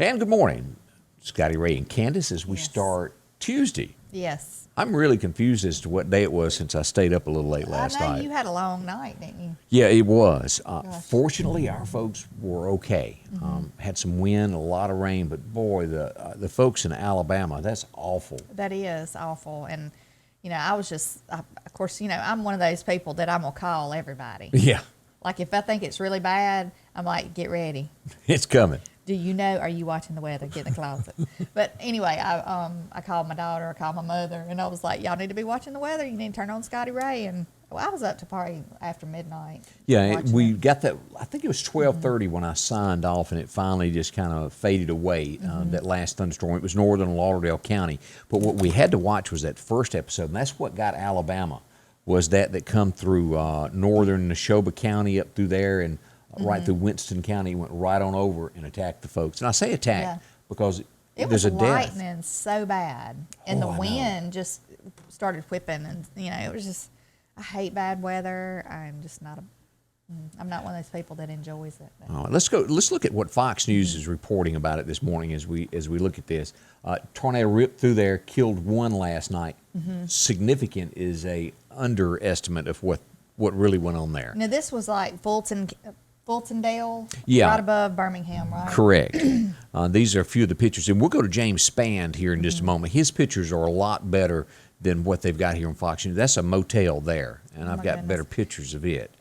And good morning, Scotty Ray and Candace, as we start Tuesday. Yes. I'm really confused as to what day it was since I stayed up a little late last I know night. you had a long night, didn't you? Yeah, it was. Fortunately, our folks were okay. Had some wind, a lot of rain, but boy, the folks in Alabama, that's awful. That is awful. And, you know, I was just, of course, you know, I'm one of those people that I'm going to call everybody. Yeah, Like, if I think it's really bad, I'm like, get ready. it's coming. Do you know, are you watching the weather? Get in the closet. But anyway, I called my daughter, I called my mother, and I was like, y'all need to be watching the weather. You need to turn on Scotty Ray. And well, I was up to probably after midnight. Yeah, we got that. I think it was 12:30 when I signed off, and it finally just kind of faded away. That last thunderstorm. It was northern Lauderdale County, but what we had to watch was that first episode, and that's what got Alabama. Was that come through northern Neshoba County up through there and right through Winston County, went right on over and attacked the folks. And I say attack because it there's was a death. lightning so bad, and the I know. wind just started whipping, and you know, it was just. I hate bad weather. I'm just not I'm not one of those people that enjoys it. All right, let's look at what Fox News is reporting about it this morning as we look at this. Tornado ripped through there, killed one last night. Significant is a underestimate of what really went on there. Now this was like Fultondale, Yeah. right above Birmingham, right? Correct. These are a few of the pictures, and we'll go to James Spand here in just a moment. His pictures are a lot better than what they've got here on Fox News. That's a motel there, and I've got better pictures of it.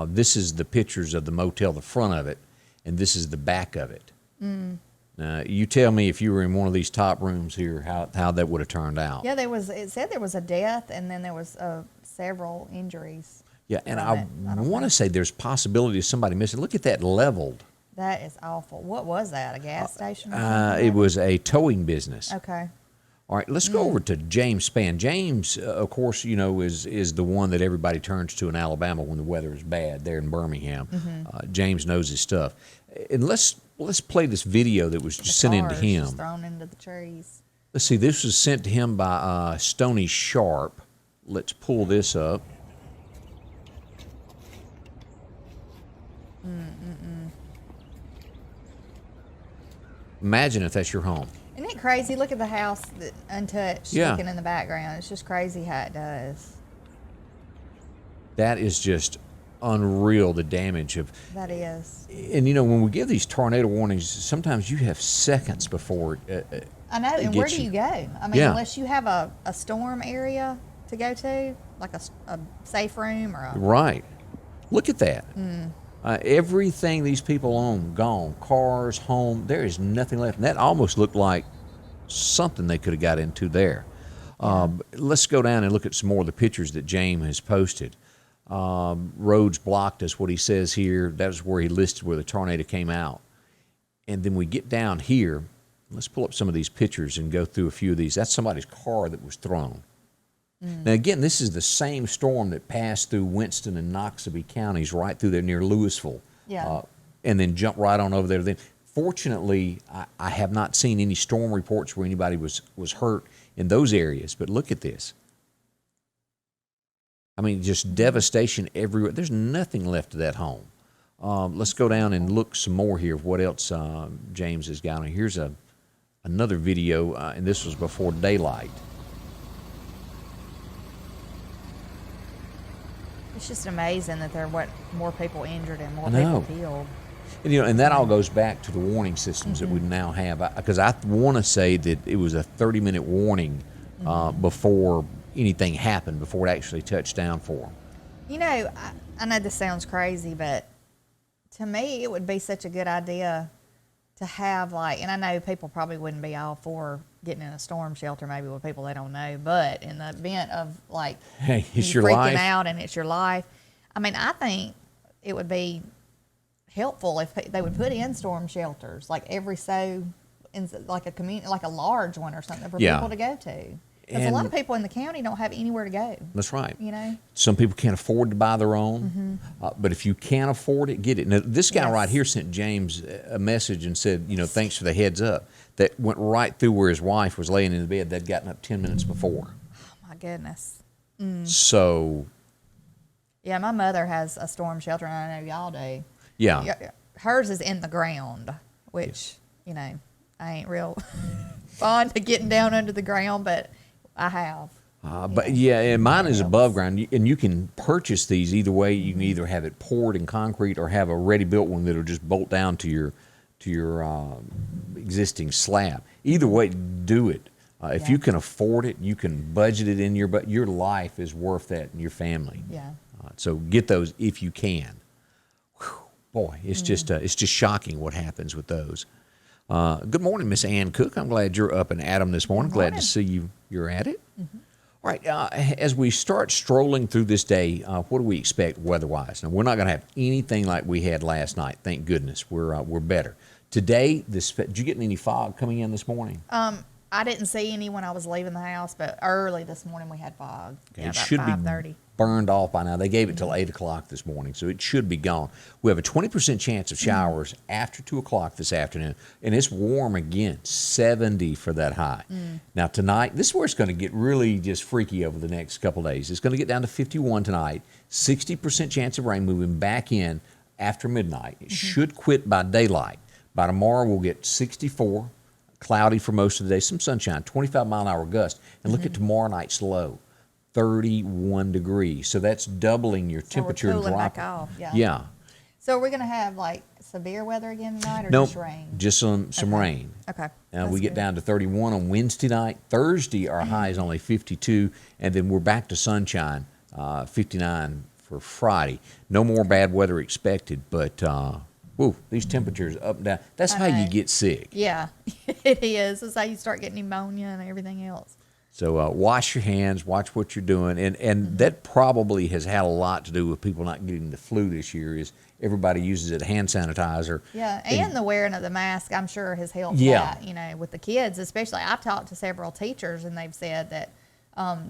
This is the pictures of the motel, the front of it, and this is the back of it. Now, you tell me if you were in one of these top rooms here, how that would have turned out. Yeah, it said there was a death, and then there was several injuries. Yeah, and I want to say there's possibility of somebody missing. Look at that leveled. That is awful. What was that, a gas station? It was a towing business. Okay. All right, let's go over to James Spann. James, of course, you know, is the one that everybody turns to in Alabama when the weather is bad there in Birmingham. James knows his stuff. And let's play this video that was just sent in to him. Just thrown into the trees. Let's see, this was sent to him by Stony Sharp. Let's pull this up. Imagine if that's your home. Isn't it crazy? Look at the house that untouched looking in the background. It's just crazy how it does. That is just unreal, the damage of. That is. And you know, when we give these tornado warnings, sometimes you have seconds before I know, and where do you go? I mean, unless you have a storm area to go to, like a safe room or a... Right. Look at that. Everything these people own, gone. Cars, home, there is nothing left. And that almost looked like something they could have got into there. Let's go down and look at some more of the pictures that James has posted. Roads blocked us, what he says here. That was where he listed where the tornado came out. And then we get down here. Let's pull up some of these pictures and go through a few of these. That's somebody's car that was thrown. Now, again, this is the same storm that passed through Winston and Noxubee counties, right through there near Louisville, and then jumped right on over there. Then, fortunately, I have not seen any storm reports where anybody was hurt in those areas. But look at this. I mean, just devastation everywhere. There's nothing left of that home. Let's go down and look some more here of what else James has got. Here's another video, and this was before daylight. It's just amazing that there weren't more people injured and more people killed. And, you know, and that all goes back to the warning systems that we now have. Because I want to say that it was a 30-minute warning before anything happened, before it actually touched down for them. You know, I know this sounds crazy, but to me it would be such a good idea to have, like, and I know people probably wouldn't be all for getting in a storm shelter maybe with people they don't know, but in the event of, like, hey, it's you your freaking life out and it's your life, I mean, I think it would be helpful if they would put in storm shelters, like every so, in like a community, like a large one or something for people to go to. Because a lot of people in the county don't have anywhere to go. That's right. You know? Some people can't afford to buy their own, but if you can't afford it, get it. Now, this guy right here sent James a message and said, you know, thanks for the heads up. That went right through where his wife was laying in the bed. They'd gotten up 10 minutes before. Oh, my goodness. So. Yeah, my mother has a storm shelter, and I know y'all do. Yeah. Hers is in the ground, which you know, I ain't real fond of getting down under the ground, but I have. But yeah, and mine is above ground, and you can purchase these either way. You can either have it poured in concrete or have a ready-built one that'll just bolt down to your existing slab. Either way, do it. If you can afford it, you can budget it in but your life is worth that and your family. Yeah. So get those if you can. Whew, boy, it's just shocking what happens with those. Good morning, Miss Ann Cook. I'm glad you're up and at 'em this morning. Glad to see you're at it. Mm-hmm. All right, as we start strolling through this day, what do we expect weather-wise? Now, we're not going to have anything like we had last night. Thank goodness. We're better. Today, did you get any fog coming in this morning? I didn't see any when I was leaving the house, but early this morning we had fog. Okay, Yeah, it about should 5:30. be burned off by now. They gave it till 8 o'clock this morning, so it should be gone. We have a 20% chance of showers after 2 o'clock this afternoon, and it's warm again, 70 for that high. Now tonight, this is where it's going to get really just freaky over the next couple days. It's going to get down to 51 tonight, 60% chance of rain moving back in after midnight. It should quit by daylight. By tomorrow, we'll get 64, cloudy for most of the day, some sunshine, 25-mile-an-hour gust, and look at tomorrow night's low. 31 degrees. So that's doubling your temperature So we're cooling drop. back off. Yeah. So are we going to have like severe weather again tonight or Nope, just rain? just some Okay. rain. Okay. Now That's we get good. down to 31 on Wednesday night. Thursday, our high is only 52, and then we're back to sunshine, 59 for Friday. No more bad weather expected, but these temperatures up and down. That's how you get sick. Yeah, it is. That's how you start getting pneumonia and everything else. So wash your hands, watch what you're doing, and that probably has had a lot to do with people not getting the flu this year. Is everybody uses it hand sanitizer? Yeah, and the wearing of the mask, I'm sure, has helped Yeah. that. You know, with the kids, especially. I've talked to several teachers, and they've said that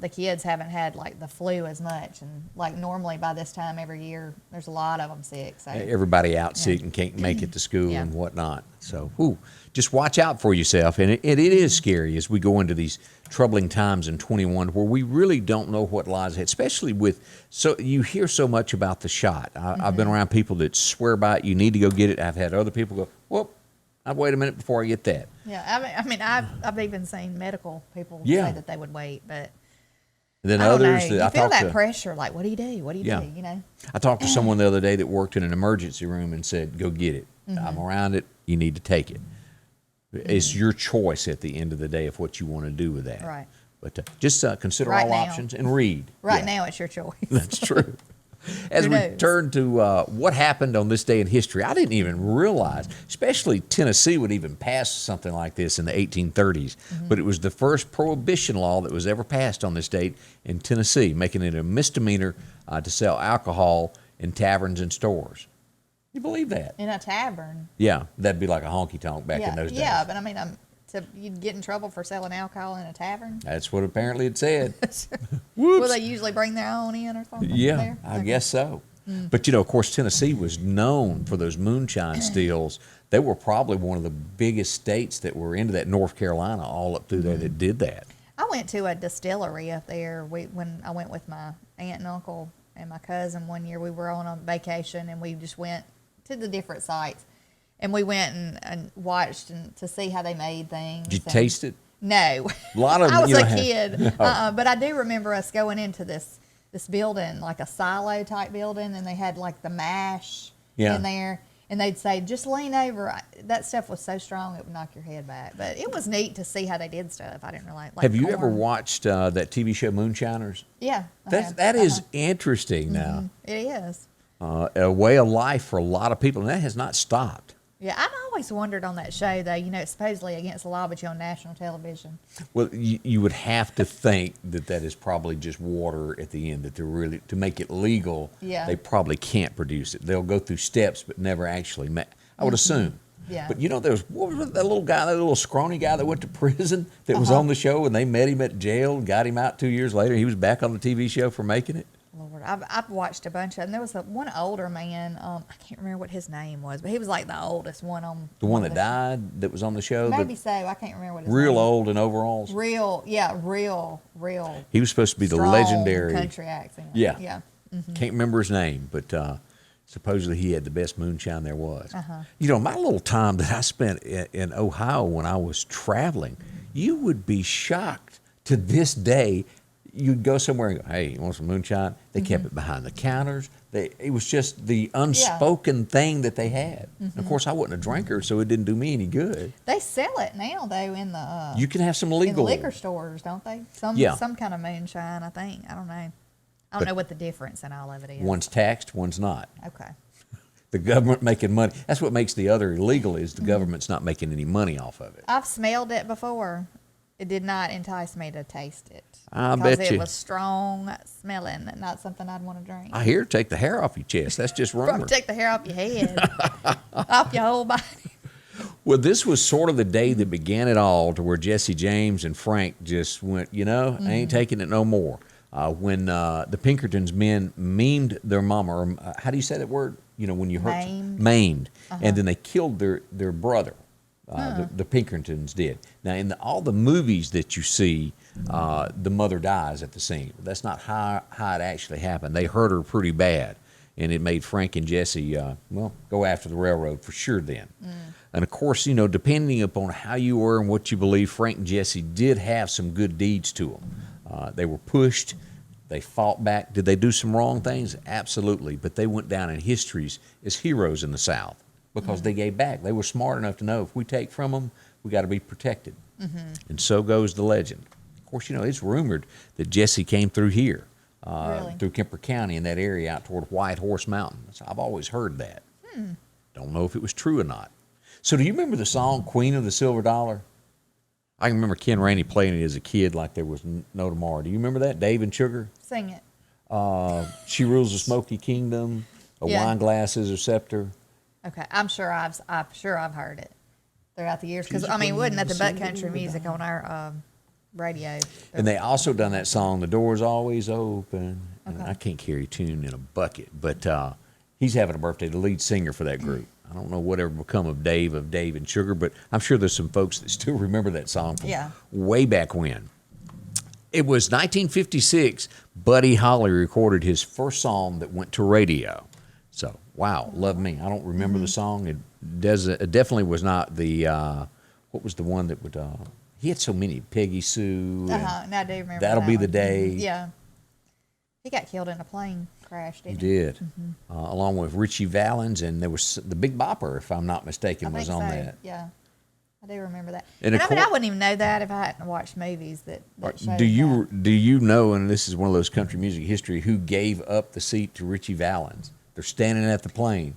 the kids haven't had like the flu as much, and like normally by this time every year, there's a lot of them sick. So Everybody out sick and can't make it to school Yeah. and whatnot. So, just watch out for yourself. And it is scary as we go into these troubling times in 21 where we really don't know what lies ahead, especially you hear so much about the shot. I've been around people that swear by it. You need to go get it. I've had other people go, well, I'd wait a minute before I get that. yeah, I mean, I've even seen medical people Yeah. say that they would wait, but And then I don't others know. that You I feel talked that to. pressure, like, what do you do? What do you Yeah. do? You know? I talked to someone the other day that worked in an emergency room and said, go get it. I'm around it. You need to take it. It's your choice at the end of the day of what you want to do with that. Right. But just consider Right all now. options and read. Right Yeah, now, it's your choice. That's true. As Who we knows? turn to what happened on this day in history, I didn't even realize, especially Tennessee would even pass something like this in the 1830s. But it was the first prohibition law that was ever passed on this date in Tennessee, making it a misdemeanor to sell alcohol in taverns and stores. You believe that? In a tavern. Yeah, that'd be like a honky tonk back in those days. Yeah, but I mean, you'd get in trouble for selling alcohol in a tavern. That's what apparently it said. Will they usually bring their own in or something? Yeah, there? I Okay. guess so. But, of course, Tennessee was known for those moonshine stills. They were probably one of the biggest states that were into that. North Carolina, all up through there that did that. I went to a distillery up there when I went with my aunt and uncle and my cousin one year. We were on a vacation, and we just went to the different sites. And we went and watched to see how they made things. Did you taste it? No. A lot of I was a have- kid. But I do remember us going into this building, like a silo type building, and they had like the mash in there. And they'd say, just lean over. That stuff was so strong it would knock your head back. But it was neat to see how they did stuff. I didn't realize. Like have you ever corn. watched that TV show Moonshiners? Yeah. I have. That is interesting now. It is. A way of life for a lot of people, and that has not stopped. Yeah, I've always wondered on that show, though. You know, it's supposedly against the law, but you're on national television. Well, you would have to think that is probably just water at the end, that they're really, to make it legal, Yeah. they probably can't produce it. They'll go through steps, but never actually I would assume. Yeah. But what was that little guy, that little scrawny guy that went to prison that was on the show, and they met him at jail and got him out 2 years later. He was back on the TV show for making it. Lord, I've watched a bunch of them. There was one older man. I can't remember what his name was, but he was like the oldest one on. The one that died that was on the show? Maybe so. I can't remember what his Real name. old in overalls? Real. He was supposed to be the strong legendary. country accent. Yeah. Yeah. Can't remember his name, but Supposedly he had the best moonshine there was. You know, my little time that I spent in Ohio when I was traveling, you would be shocked to this day. You'd go somewhere and go, hey, you want some moonshine? They kept it behind the counters. It was just the unspoken thing that they had. And of course, I wasn't a drinker, so it didn't do me any good. They sell it now, though, in the you can have some in legal the liquor stores, don't they? Some kind of moonshine, I think. I don't know. I don't know what the difference in all of it is. One's taxed, one's not. Okay. The government making money. That's what makes the other illegal, is the government's not making any money off of it. I've smelled it before. It did not entice me to taste it. I bet because you. it was strong smelling, not something I'd want to drink. I hear take the hair off your chest. That's just rumor. Probably take the hair off your head, off your whole body. Well, this was sort of the day that began it all, to where Jesse James and Frank just went, I ain't taking it no more. When the Pinkertons men maimed their mama, or how do you say that word? When you hurt maimed, and then they killed their brother. The Pinkertons did. Now, in all the movies that you see, the mother dies at the scene. That's not how it actually happened. They hurt her pretty bad, and it made Frank and Jesse, go after the railroad for sure then. And, of course, depending upon how you were and what you believe, Frank and Jesse did have some good deeds to them. They were pushed. They fought back. Did they do some wrong things? Absolutely. But they went down in histories as heroes in the South, because they gave back. They were smart enough to know if we take from them, we got to be protected. And so goes the legend. Of course, it's rumored that Jesse came through here, through Kemper County, in that area out toward White Horse Mountain. So I've always heard that. Don't know if it was true or not. So do you remember the song Queen of the Silver Dollar? I can remember Ken Rainey playing it as a kid like there was no tomorrow. Do you remember that? Dave and Sugar? Sing it. She rules the smoky kingdom. A wine glass is her scepter. Okay, I'm sure I've heard it throughout the years, because wasn't that the butt country music on our radio? And they also done that song, "The Door's Always Open." And I can't carry tune in a bucket, but he's having a birthday. The lead singer for that group. I don't know whatever become of Dave and Sugar, but I'm sure there's some folks that still remember that song from way back when. It was 1956. Buddy Holly recorded his first song that went to radio. So, wow, Love Me. I don't remember the song. It definitely was not the, what was the one that would, he had so many, Peggy Sue. Now I do remember That'll that Be one. the Day. Yeah. He got killed in a plane crash, didn't he? He did. Along with Richie Valens, and there was the Big Bopper, if I'm not mistaken, was on that. Yeah. I do remember that. And I wouldn't even know that if I hadn't watched movies that showed do you know, and this is one of those country music history, who gave up the seat to Richie Valens? They're standing at the plane.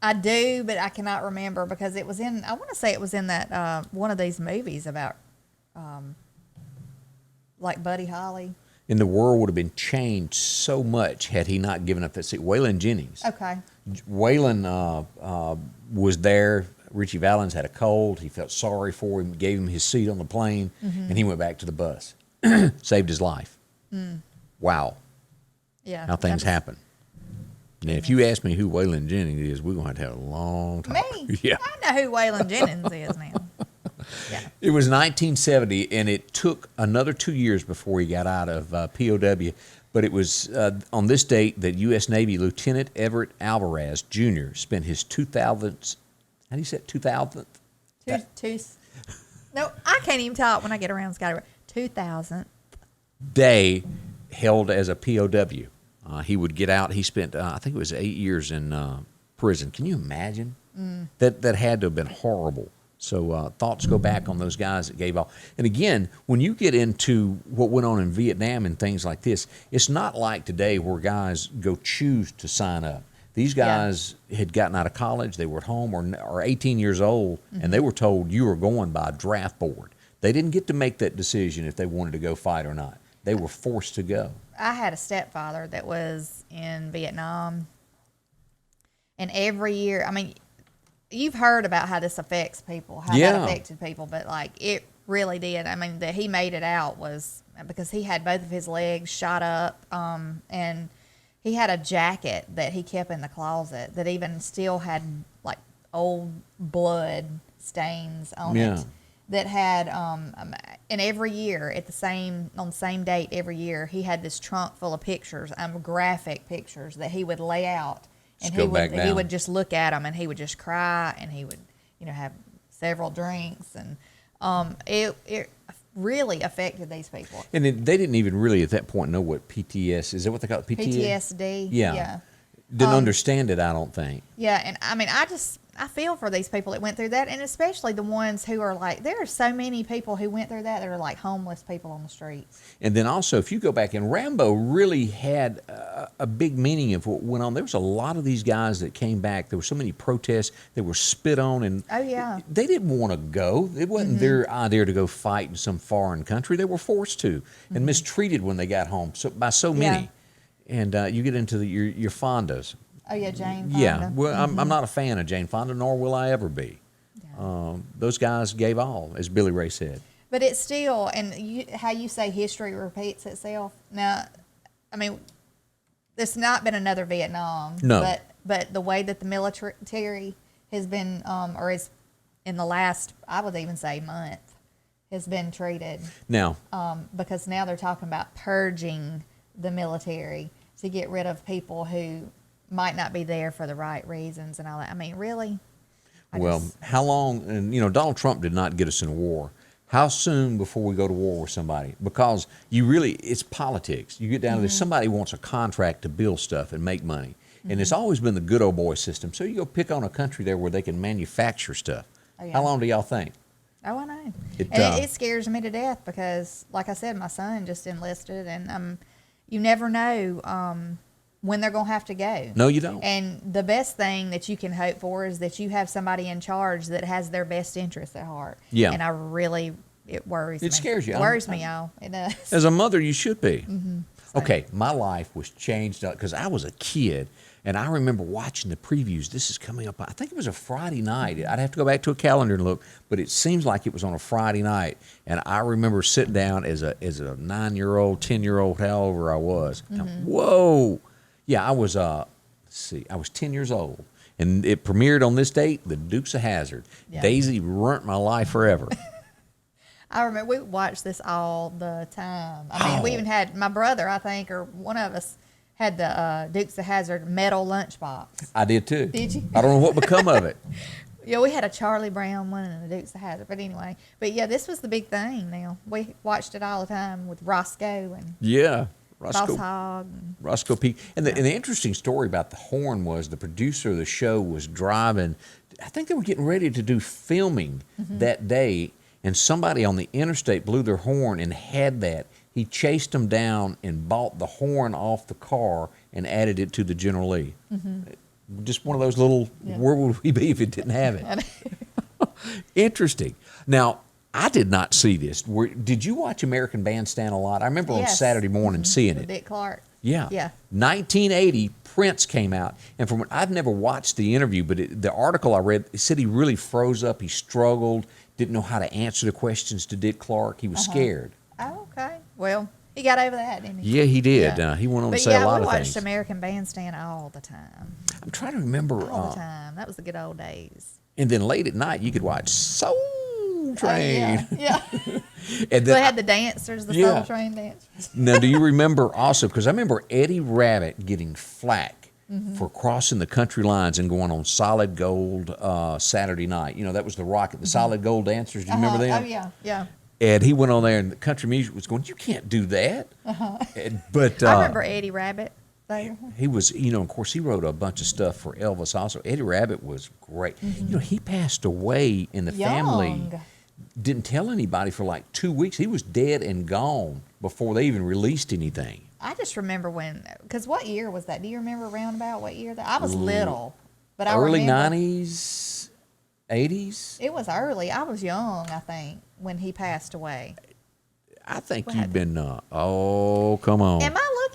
I do, but I cannot remember, because it was in, I want to say it was in that one of these movies about like Buddy Holly. And the world would have been changed so much had he not given up that seat. Waylon Jennings. Okay. Waylon was there. Richie Valens had a cold. He felt sorry for him, gave him his seat on the plane, and he went back to the bus. Saved his life. Wow. Yeah. How things happen. Now, if you ask me who Waylon Jennings is, we're going to have a long time. Me? Yeah. I know who Waylon Jennings is now. Yeah. It was 1970, and it took another 2 years before he got out of POW. But it was on this date that U.S. Navy Lieutenant Everett Alvarez Jr. spent his 2000th, how do you say it, 2000th? No, I can't even talk when I get around Scotty Ray. 2000th day held as a POW. He would get out. He spent, I think it was 8 years in prison. Can you imagine? That had to have been horrible. So thoughts go back on those guys that gave all. And again, when you get into what went on in Vietnam and things like this, it's not like today where guys go choose to sign up. These guys had gotten out of college, they were at home, or 18 years old, and they were told you were going by a draft board. They didn't get to make that decision if they wanted to go fight or not. They were forced to go. I had a stepfather that was in Vietnam, and every year, you've heard about how this affects people, how that affected people, but it really did. That he made it out was because he had both of his legs shot up, and he had a jacket that he kept in the closet that even still had old blood stains on it. That had, and every year on the same date every year, he had this trunk full of pictures, graphic pictures that he would lay out And go back he down. would just look at them and he would just cry and he would, have several drinks and it really affected these people. And they didn't even really at that point know what PTS is. That what they call it? PTSD. Yeah. Didn't understand it, I don't think. Yeah, and I mean, I feel for these people that went through that, and especially the ones who are like, there are so many people who went through that are like homeless people on the streets. And then also, if you go back, and Rambo really had a big meaning of what went on. There was a lot of these guys that came back. There were so many protests. They were spit on, and they didn't want to go. It wasn't their idea to go fight in some foreign country. They were forced to, and mistreated when they got home by so many. And you get into your Fondas. Oh, yeah, Jane Fonda. Yeah, well, I'm not a fan of Jane Fonda, nor will I ever be. Yeah. Those guys gave all, as Billy Ray said. But it's still, and how you say history repeats itself. Now, I mean, there's not been another Vietnam. No. But the way that the military has been, or is in the last, I would even say, month, has been treated. Now. Because now they're talking about purging the military to get rid of people who might not be there for the right reasons and all that. I mean, really? How long, and Donald Trump did not get us in a war. How soon before we go to war with somebody? Because it's politics. You get down to this, somebody wants a contract to build stuff and make money. And it's always been the good old boy system. So you go pick on a country there where they can manufacture stuff. Oh, yeah. How long do y'all think? Oh, I know. It scares me to death because, like I said, my son just enlisted, and you never know when they're going to have to go. No, you don't. And the best thing that you can hope for is that you have somebody in charge that has their best interests at heart. Yeah. And it worries me. It scares you. It worries me, y'all. It does. As a mother, you should be. Okay, my life was changed because I was a kid, and I remember watching the previews. This is coming up, I think it was a Friday night. I'd have to go back to a calendar and look, but it seems like it was on a Friday night. And I remember sitting down as a 9-year-old, 10-year-old, however I was. Whoa. Yeah, I was 10 years old. And it premiered on this date, The Dukes of Hazzard. Yeah. Daisy ruined my life forever. I remember we watched this all the time. I mean, we even had, my brother, I think, or one of us, had the Dukes of Hazzard metal lunchbox. I did too. Did you? I don't know what become of it. Yeah, we had a Charlie Brown one and a Dukes of Hazzard. But anyway, this was the big thing now. We watched it all the time with Roscoe and Boss Hogg. Roscoe P. And the interesting story about the horn was the producer of the show was driving. I think they were getting ready to do filming that day, and somebody on the interstate blew their horn and had that. He chased them down and bought the horn off the car and added it to the General Lee. Just one of those little, where would we be if it didn't have it? Interesting. Now, I did not see this. Did you watch American Bandstand a lot? I remember on Saturday morning seeing it. Dick Clark. Yeah. 1980, Prince came out. And from I've never watched the interview, but the article I read, it said he really froze up. He struggled, didn't know how to answer the questions to Dick Clark. He was scared. Oh, okay. Well, he got over that, didn't he? Yeah, he did. He went on to say a lot of things. We watched American Bandstand all the time. I'm trying to remember. All the time. That was the good old days. And then late at night, you could watch Soul Train. Yeah. And then they had the dancers, the Soul Train dancers. Now, do you remember also, because I remember Eddie Rabbitt getting flack for crossing the country lines and going on Solid Gold Saturday night. That was the Rocket, the Solid Gold dancers. Do you remember them? Oh, yeah. And he went on there, and the country music was going, you can't do that. But I remember Eddie Rabbitt. He was, of course, he wrote a bunch of stuff for Elvis also. Eddie Rabbitt was great. He passed away, and the family didn't tell anybody for like 2 weeks. He was dead and gone before they even released anything. I just remember because what year was that? Do you remember around about what year that? I was little, but I remember. Early 90s, 80s? It was early. I was young, I think, when he passed away. I think you've been, come on.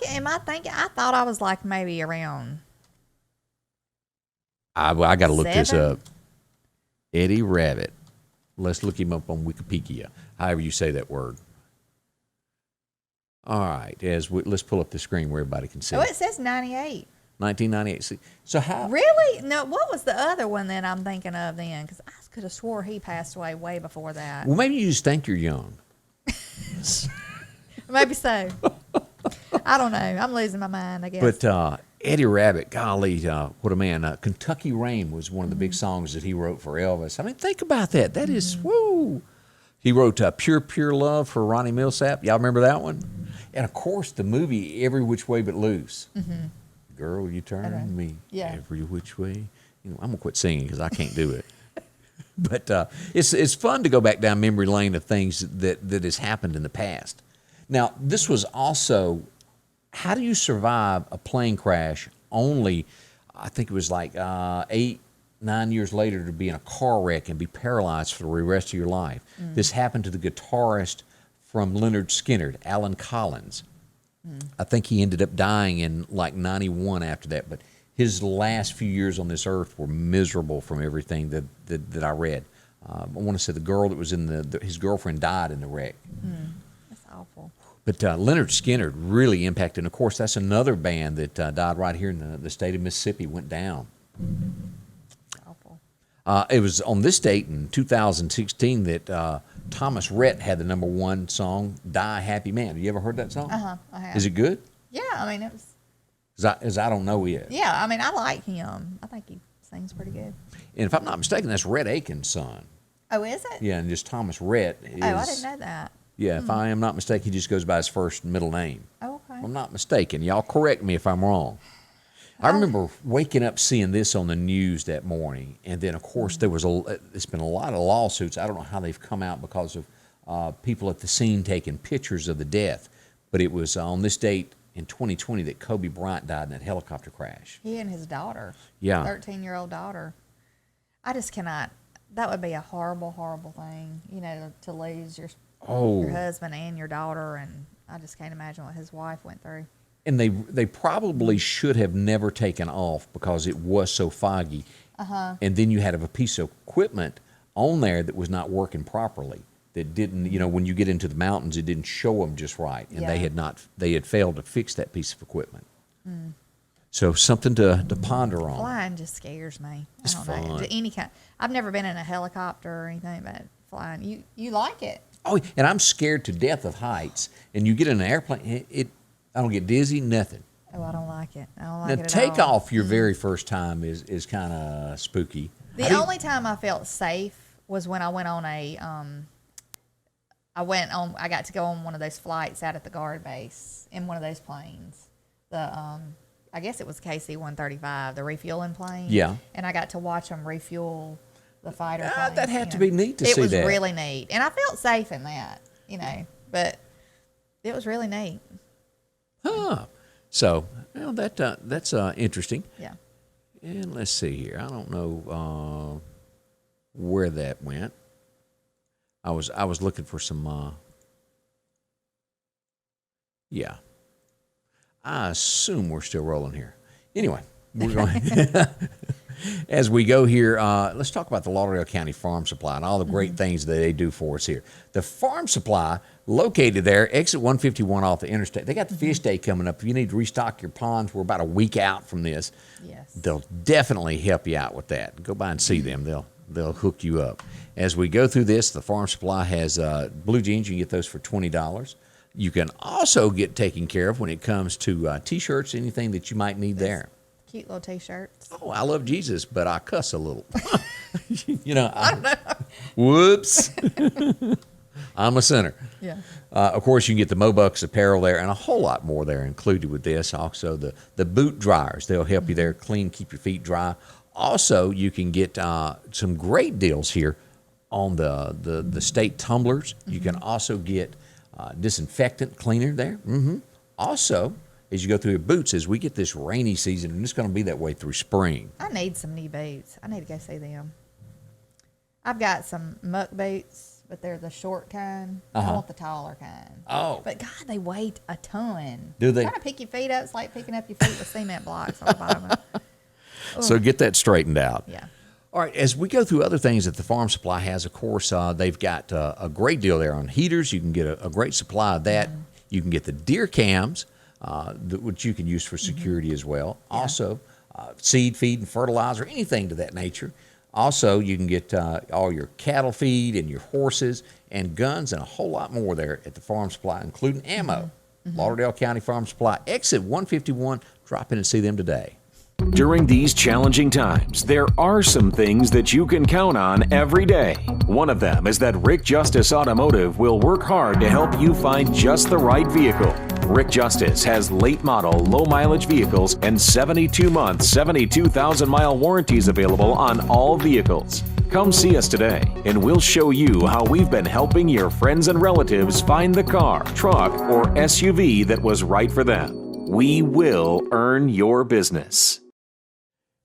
Am I thinking, I thought I was like maybe around. I got to look this up. Eddie Rabbitt. Let's look him up on Wikipedia, however you say that word. All right, let's pull up the screen where everybody can see. Oh, it says 98. 1998. See, so how? Really? No, what was the other one that I'm thinking of then? Because I could have swore he passed away way before that. Well, maybe you just think you're young. Maybe so. I don't know. I'm losing my mind, I guess. But Eddie Rabbitt, golly, what a man. Kentucky Rain was one of the big songs that he wrote for Elvis. I mean, think about that. That is, woo. He wrote Pure, Pure Love for Ronnie Millsap. Y'all remember that one? And, of course, the movie Every Which Way But Loose. Girl, you turn me every which way. You know, I'm going to quit singing because I can't do it. But it's fun to go back down memory lane of things that has happened in the past. Now, this was also, how do you survive a plane crash only, I think it was like 8, 9 years later, to be in a car wreck and be paralyzed for the rest of your life? This happened to the guitarist from Lynyrd Skynyrd, Alan Collins. I think he ended up dying in like 91 after that, but his last few years on this earth were miserable from everything that I read. I want to say the girl that was in his girlfriend died in the wreck. That's awful. But Lynyrd Skynyrd really impacted. And, of course, that's another band that died right here in the state of Mississippi, went down. Awful. It was on this date in 2016 that Thomas Rhett had the #1 song, Die Happy Man. Have you ever heard that song? I have. Is it good? Yeah, I mean, it was. As I don't know yet. Yeah, I mean, I like him. I think he sings pretty good. And if I'm not mistaken, that's Rhett Aiken's son. Oh, is it? Yeah, and just Thomas Rhett is. Oh, I didn't know that. Yeah, if I am not mistaken, he just goes by his first and middle name. Oh, okay. If I'm not mistaken. Y'all correct me if I'm wrong. I remember waking up seeing this on the news that morning, and then, of course, it's been a lot of lawsuits. I don't know how they've come out because of people at the scene taking pictures of the death, but it was on this date in 2020 that Kobe Bryant died in that helicopter crash. He and his daughter. Yeah. 13-year-old daughter. I just cannot. That would be a horrible, horrible thing, you know, to lose your husband and your daughter, and I just can't imagine what his wife went through. And they probably should have never taken off because it was so foggy. And then you had a piece of equipment on there that was not working properly. That didn't, you know, when you get into the mountains, it didn't show them just right, and they had failed to fix that piece of equipment. So something to ponder on. Flying just scares me. It's I don't know. fun. Any kind. I've never been in a helicopter or anything, but flying. You like it? Oh, and I'm scared to death of heights. And you get in an airplane, I don't get dizzy, nothing. Oh, I don't like it. I don't like Now, it at takeoff your very first time is kind of spooky. The only time I felt safe was when I went on I got to go on one of those flights out at the guard base in one of those planes. I guess it was KC-135, the refueling plane. Yeah. And I got to watch them refuel the fighter planes. That had to be neat to see that. It was really neat. And I felt safe in that, you know, but it was really neat. Huh. So, well, that's interesting. Yeah. And let's see here. I don't know where that went. I was looking for some. Yeah. I assume we're still rolling here. Anyway, we're going. As we go here, let's talk about the Lauderdale County Farm Supply and all the great things that they do for us here. The Farm Supply, located there, exit 151 off the interstate. They got the fish day coming up. If you need to restock your ponds, we're about a week out from this. Yes. They'll definitely help you out with that. Go by and see them. They'll hook you up. As we go through this, the Farm Supply has blue jeans. You can get those for $20. You can also get taken care of when it comes to T-shirts, anything that you might need there. Cute little T-shirts. Oh, I love Jesus, but I cuss a little. You know, I don't know. Whoops. I'm a sinner. Yeah. Of course, you can get the Mobucks apparel there and a whole lot more there included with this. Also, the boot dryers. They'll help you there, clean, keep your feet dry. Also, you can get some great deals here on the state tumblers. You can also get disinfectant cleaner there. Also, as you go through your boots, as we get this rainy season, and it's going to be that way through spring. I need some new boots. I need to go see them. I've got some muck boots, but they're the short kind. I want the taller kind. Oh. But, God, they weigh a ton. Do they? Trying to pick your feet up, it's like picking up your feet with cement blocks on the bottom. So get that straightened out. Yeah. All right, as we go through other things that the Farm Supply has, of course, they've got a great deal there on heaters. You can get a great supply of that. You can get the deer cams, which you can use for security as well. Yeah. Also, seed, feed, and fertilizer, anything to that nature. Also, you can get all your cattle feed and your horses and guns and a whole lot more there at the Farm Supply, including ammo. Lauderdale County Farm Supply, exit 151. Drop in and see them today. During these challenging times, there are some things that you can count on every day. One of them is that Rick Justice Automotive will work hard to help you find just the right vehicle. Rick Justice has late model, low mileage vehicles and 72-month, 72,000-mile warranties available on all vehicles. Come see us today, and we'll show you how we've been helping your friends and relatives find the car, truck, or SUV that was right for them. We will earn your business.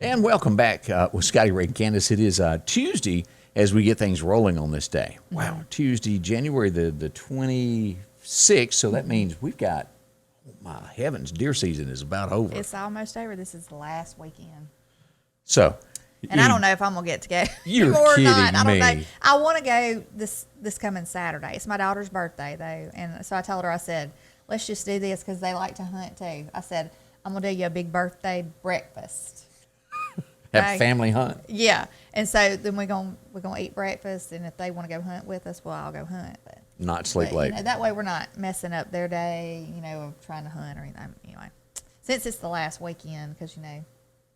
And welcome back with Scotty Ray Candace. It is Tuesday as we get things rolling on this day. Wow, Tuesday, January the 26th. So that means we've got, oh my heavens, deer season is about over. It's almost over. This is the last weekend. So. And I don't know if I'm going to get to go You're or kidding not. I don't me. know. I want to go this coming Saturday. It's my daughter's birthday, though. And so I told her, I said, let's just do this because they like to hunt, too. I said, I'm going to do you a big birthday breakfast. Have Okay? a family hunt. Yeah. And so then we're gonna eat breakfast, and if they want to go hunt with us, well, I'll go hunt. But Not sleep late. You know, that way we're not messing up their day, of trying to hunt or anything. Anyway, since it's the last weekend, because,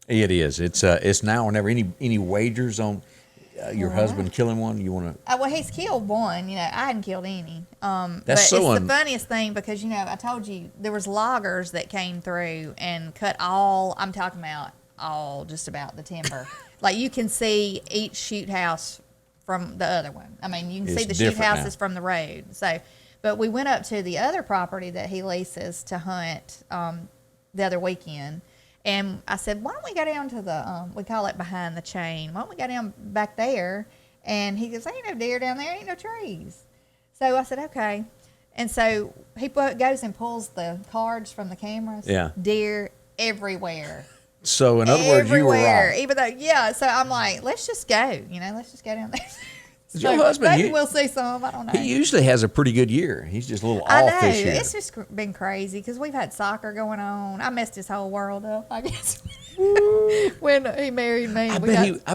It is. It's now or never. Any wagers on your husband killing one? You want to? Well, he's killed one. I hadn't killed any. But That's so it's the funniest thing because I told you there was loggers that came through and cut all. I'm talking about all, just about the timber. Like you can see each shoot house from the other one. I mean, you can see the shoot houses from the road. So, but we went up to the other property that he leases to hunt the other weekend. And I said, why don't we go down to the, we call it behind the chain. Why don't we go down back there? And he goes, ain't no deer down there, ain't no trees. So I said, okay. And so he goes and pulls the cards from the cameras. Yeah. Deer everywhere. So in other words, you were right. Even though, yeah. So I'm like, let's just go. Let's just go down there. Your husband, maybe we'll see some. I don't know. He usually has a pretty good year. He's just a little I off know. this year. It's just been crazy because we've had soccer going on. I messed his whole world up, I guess. When he married me. I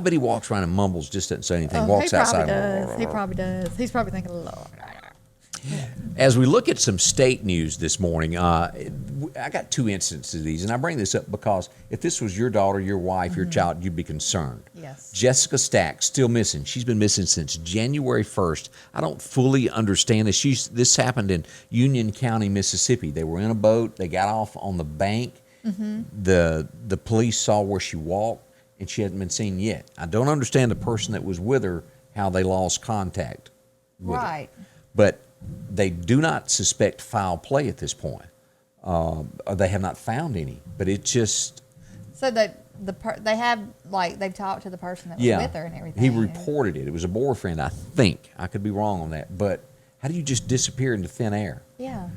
bet he walks around and mumbles, just doesn't say anything. Oh, Walks he outside. Does. He probably does. He's probably thinking, Lord. As we look at some state news this morning, I got two instances of these, and I bring this up because if this was your daughter, your wife, your child, you'd be concerned. Yes. Jessica Stack, still missing. She's been missing since January 1st. I don't fully understand this. This happened in Union County, Mississippi. They were in a boat. They got off on the bank. The police saw where she walked, and she hadn't been seen yet. I don't understand the person that was with her, how they lost contact with her. But they do not suspect foul play at this point. They have not found any, but it just. So they have, like, they've talked to the person that was with her and everything. He reported it. It was a boyfriend, I think. I could be wrong on that, but how do you just disappear into thin air? Yeah.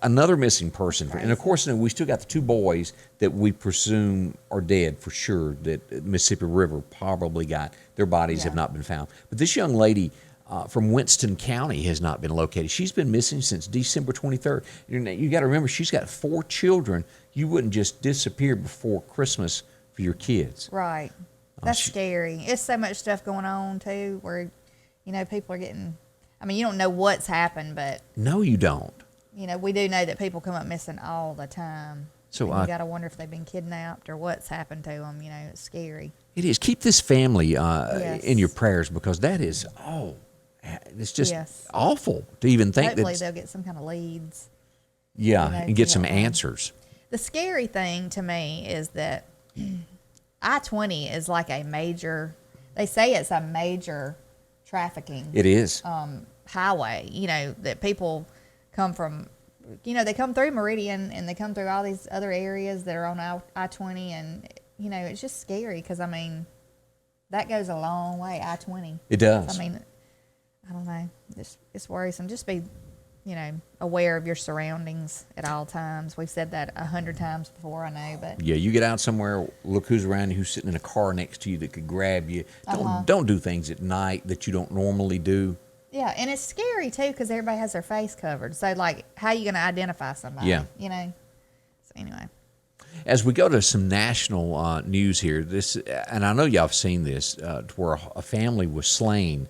Another missing person, and of course, we still got the two boys that we presume are dead for sure. That Mississippi River probably got. Their bodies have not been found. But this young lady. From Winston County has not been located. She's been missing since December 23rd. You got to remember, she's got 4 children. You wouldn't just disappear before Christmas for your kids. Right. That's scary. It's so much stuff going on, too, where, people are getting, you don't know what's happened, but. No, you don't. We do know that people come up missing all the time. So you got to wonder if they've been kidnapped or what's happened to them. It's scary. It is. Keep this family in your prayers because that is, it's just awful to even think that. Hopefully they'll get some kind of leads. Yeah, and get some answers. The scary thing to me is that I-20 is like a major, they say it's a major trafficking. It is. Highway, that people come from, they come through Meridian and they come through all these other areas that are on I-20 and, it's just scary because, that goes a long way, I-20. It does. I don't know. It's worrisome. Just be, aware of your surroundings at all times. We've said that 100 times before, I know, but. Yeah, you get out somewhere, look who's around you, who's sitting in a car next to you that could grab you. Don't do things at night that you don't normally do. Yeah, and it's scary, too, because everybody has their face covered. So, like, how are you going to identify somebody? Yeah. So, anyway. As we go to some national news here, and I know y'all have seen this, to where a family was slain.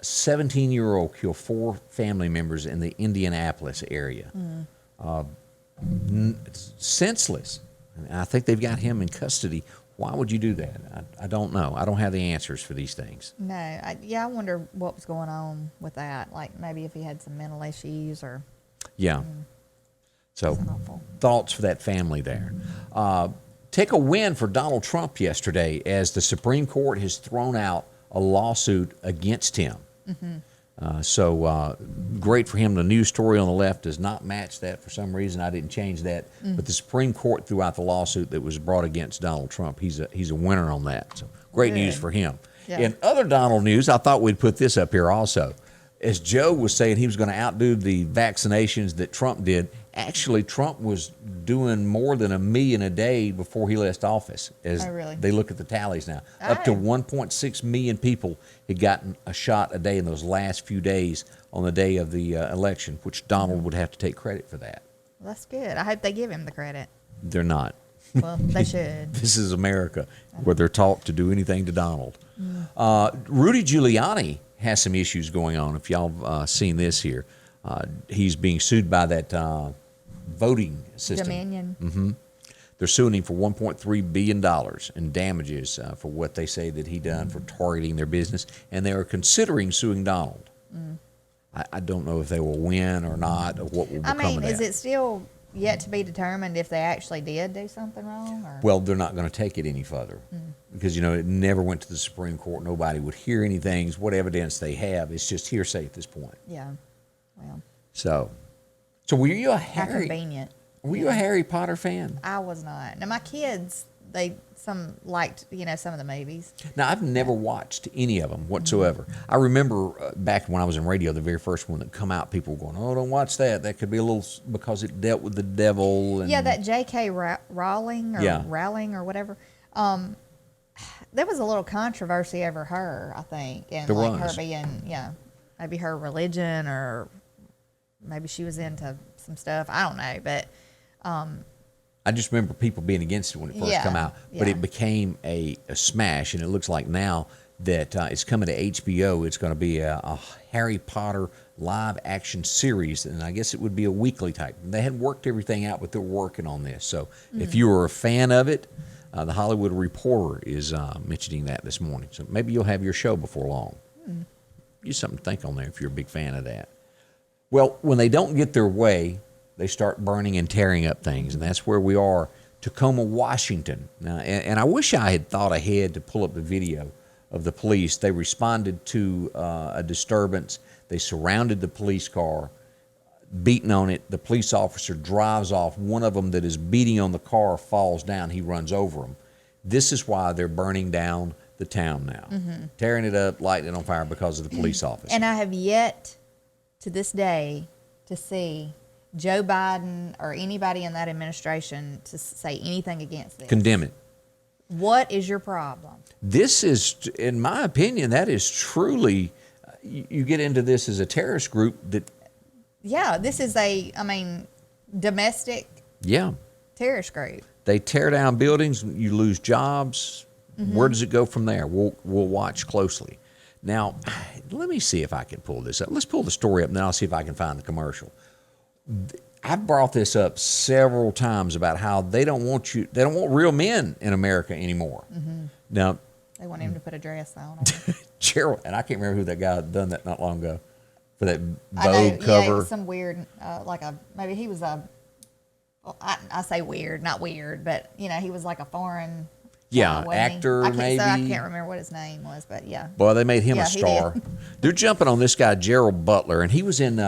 17-year-old killed 4 family members in the Indianapolis area. It's senseless. And I think they've got him in custody. Why would you do that? I don't know. I don't have the answers for these things. No, I wonder what was going on with that. Like maybe if he had some mental issues or. Yeah. So, awful. Thoughts for that family there. Take a win for Donald Trump yesterday as the Supreme Court has thrown out a lawsuit against him. So great for him. The news story on the left does not match that for some reason. I didn't change that. But the Supreme Court threw out the lawsuit that was brought against Donald Trump. He's a winner on that. So great news for him. Yeah. In other Donald news, I thought we'd put this up here also. As Joe was saying he was going to outdo the vaccinations that Trump did, actually Trump was doing more than 1 million a day before he left office. As really? they look at the tallies now. Up to 1.6 million people had gotten a shot a day in those last few days on the day of the election, which Donald would have to take credit for that. Well, that's good. I hope they give him the credit. They're not. Well, they should. This is America, where they're taught to do anything to Donald. Rudy Giuliani has some issues going on. If y'all have seen this here, he's being sued by that voting system. Dominion. They're suing him for $1.3 billion in damages for what they say that he done for targeting their business, and they are considering suing Donald. I don't know if they will win or not, or what will become of that. Is it still yet to be determined if they actually did do something wrong? Or? Well, they're not going to take it any further because, it never went to the Supreme Court. Nobody would hear anything. What evidence they have, it's just hearsay at this point. Yeah. Well. So were you a How convenient. Were you a Harry Potter fan? I was not. Now, my kids, some liked, some of the movies. Now, I've never watched any of them whatsoever. I remember back when I was in radio, the very first one that come out, people were going, "Oh, don't watch that. That could be a little," because it dealt with the devil. And, yeah, that J.K. Rowling or whatever. There was a little controversy over her, I think, and there like was. her being, maybe her religion, or maybe she was into some stuff. I don't know, but. I just remember people being against it when it first come out, but it became a smash, and it looks like now that it's coming to HBO. It's going to be a Harry Potter live action series, and I guess it would be a weekly type. They hadn't worked everything out, but they're working on this. So if you were a fan of it, the Hollywood Reporter is mentioning that this morning. So maybe you'll have your show before long. Just something to think on there if you're a big fan of that. Well, when they don't get their way, they start burning and tearing up things, and that's where we are, Tacoma, Washington. Now, and I wish I had thought ahead to pull up the video of the police. They responded to a disturbance. They surrounded the police car, beating on it. The police officer drives off. One of them that is beating on the car falls down. He runs over him. This is why they're burning down the town now, tearing it up, lighting it on fire because of the police officer. And I have yet to this day to see Joe Biden or anybody in that administration to say anything against this. Condemn it. What is your problem? This is, in my opinion, that is truly, you get into this as a terrorist group that. Yeah, this is domestic terrorist group. They tear down buildings, you lose jobs. Where does it go from there? We'll watch closely. Now, let me see if I can pull this up. Let's pull the story up, and then I'll see if I can find the commercial. I've brought this up several times about how they don't want real men in America anymore. Now, they want him to put a dress on. Gerald, and I can't remember who that guy had done that not long ago for that Vogue cover. Yeah, some weird, maybe he was I say weird, not weird, but he was like a foreign. Actor maybe. I can't remember what his name was, but yeah. Boy, they made him a star. They're jumping on this guy, Gerald Butler, and he was in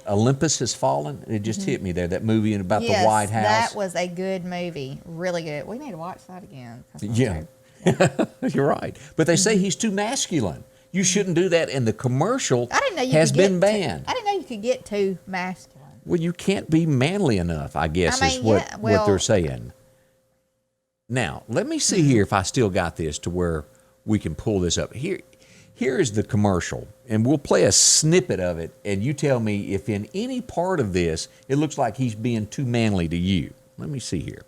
Olympus Has Fallen. It just hit me there, that movie about the White House. That was a good movie, really good. We need to watch that again. Yeah. You're right. But they say he's too masculine. You shouldn't do that, and the commercial has been banned. I didn't know you could get too masculine. Well, you can't be manly enough, I guess, is what they're saying. Now, let me see here if I still got this to where we can pull this up. Here is the commercial, and we'll play a snippet of it, and you tell me if in any part of this it looks like he's being too manly to you. Let me see here.